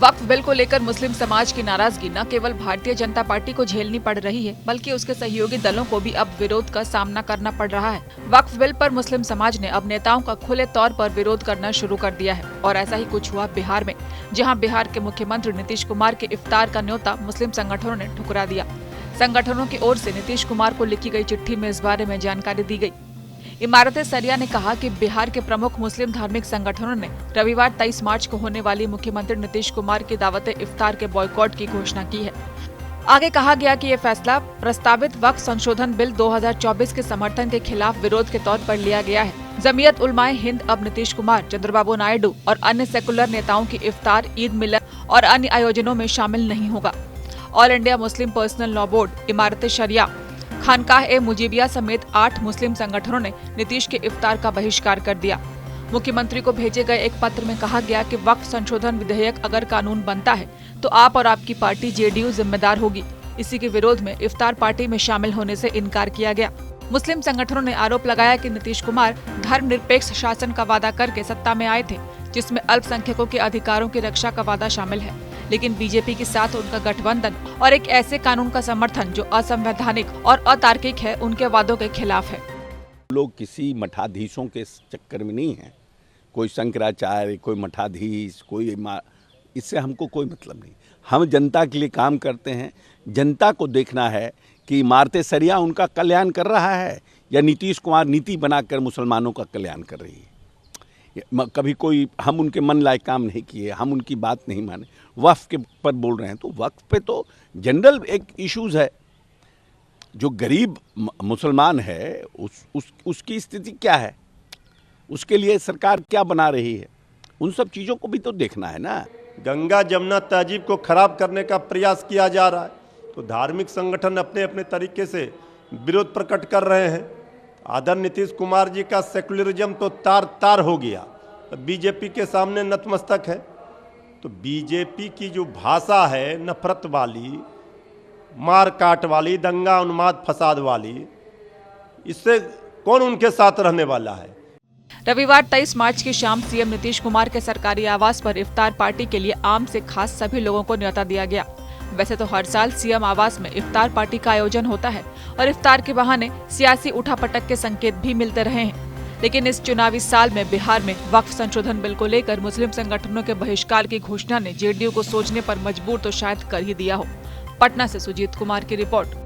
वक्फ bill को लेकर मुस्लिम समाज की नाराजगी न केवल भारतीय जनता पार्टी को झेलनी पड़ रही है, बल्कि उसके सहयोगी दलों को भी अब विरोध का सामना करना पड़ रहा है। वक्फ बिल पर मुस्लिम समाज ने अब नेताओं का खुले तौर पर विरोध करना शुरू कर दिया है और ऐसा ही कुछ हुआ बिहार में, जहां बिहार के मुख्यमंत्री नीतीश कुमार के इफ्तार का न्योता मुस्लिम संगठनों ने ठुकरा दिया। संगठनों की ओर से नीतीश कुमार को लिखी गई चिट्ठी में इस बारे में जानकारी दी गई। इमारत-ए-सरिया ने कहा कि बिहार के प्रमुख मुस्लिम धार्मिक संगठनों ने रविवार 23 मार्च को होने वाली मुख्यमंत्री नीतीश कुमार की दावत-ए-इफ्तार के बॉयकॉट की घोषणा की है। आगे कहा गया कि ये फैसला प्रस्तावित वक्फ संशोधन बिल 2024 के समर्थन के खिलाफ विरोध के तौर पर लिया गया है। जमीयत उलमाए हिंद अब नीतीश कुमार, चंद्रबाबू नायडू और अन्य सेकुलर नेताओं की इफ्तार, ईद मिलन और अन्य आयोजनों में शामिल नहीं होगा। All India Muslim personal law board, Imarat-e-Shariah, Khanqah-e-Mujibia समेत 8 मुस्लिम संगठनों ने नीतीश के इफ्तार का बहिष्कार कर दिया। मुख्यमंत्री को भेजे गए एक पत्र में कहा गया कि वक्फ संशोधन विधेयक अगर कानून बनता है तो आप और आपकी पार्टी जेडीयू जिम्मेदार होगी। इसी के विरोध में इफ्तार पार्टी में शामिल होने से इनकार किया गया। मुस्लिम संगठनों ने आरोप लगाया कि नीतीश कुमार धर्मनिरपेक्ष शासन का वादा करके सत्ता में आए थे, जिसमें अल्पसंख्यकों के अधिकारों की रक्षा का वादा शामिल है, लेकिन बीजेपी के साथ उनका गठबंधन और एक ऐसे कानून का समर्थन जो असंवैधानिक और अतार्किक है, उनके वादों के खिलाफ है। लोग किसी मठाधीशों के चक्कर में नहीं है, कोई शंकराचार्य, कोई मठाधीश, कोई इससे हमको कोई मतलब नहीं। हम जनता के लिए काम करते हैं। जनता को देखना है कि इमारत-ए-सरिया उनका कल्याण कर रहा है या नीतीश कुमार नीति बनाकर मुसलमानों का कल्याण कर रही है। कभी कोई हम उनके मन लायक काम नहीं किए, हम उनकी बात नहीं माने, वक्फ के पर बोल रहे हैं। तो वक्फ पे तो जनरल एक इश्यूज है। जो गरीब मुसलमान है उसकी स्थिति क्या है, उसके लिए सरकार क्या बना रही है, उन सब चीज़ों को भी तो देखना है ना। गंगा जमुना तहजीब को खराब करने का प्रयास किया जा रहा है, तो धार्मिक संगठन अपने अपने तरीके से विरोध प्रकट कर रहे हैं। आदरणीय नीतीश कुमार जी का सेकुलरिज्म तो तार तार हो गया, बीजेपी के सामने नतमस्तक है। तो बीजेपी की जो भाषा है नफरत वाली, मार काट वाली, दंगा उन्माद फसाद वाली, इससे कौन उनके साथ रहने वाला है। रविवार 23 मार्च की शाम सीएम नीतीश कुमार के सरकारी आवास पर इफ्तार पार्टी के लिए आम से खास सभी लोगों को न्योता दिया गया। वैसे तो हर साल सीएम आवास में इफ्तार पार्टी का आयोजन होता है और इफ्तार के बहाने सियासी उठापटक के संकेत भी मिलते रहे हैं, लेकिन इस चुनावी साल में बिहार में वक्फ संशोधन बिल को लेकर मुस्लिम संगठनों के बहिष्कार की घोषणा ने जेडीयू को सोचने पर मजबूर तो शायद कर ही दिया हो। पटना से सुजीत कुमार की रिपोर्ट।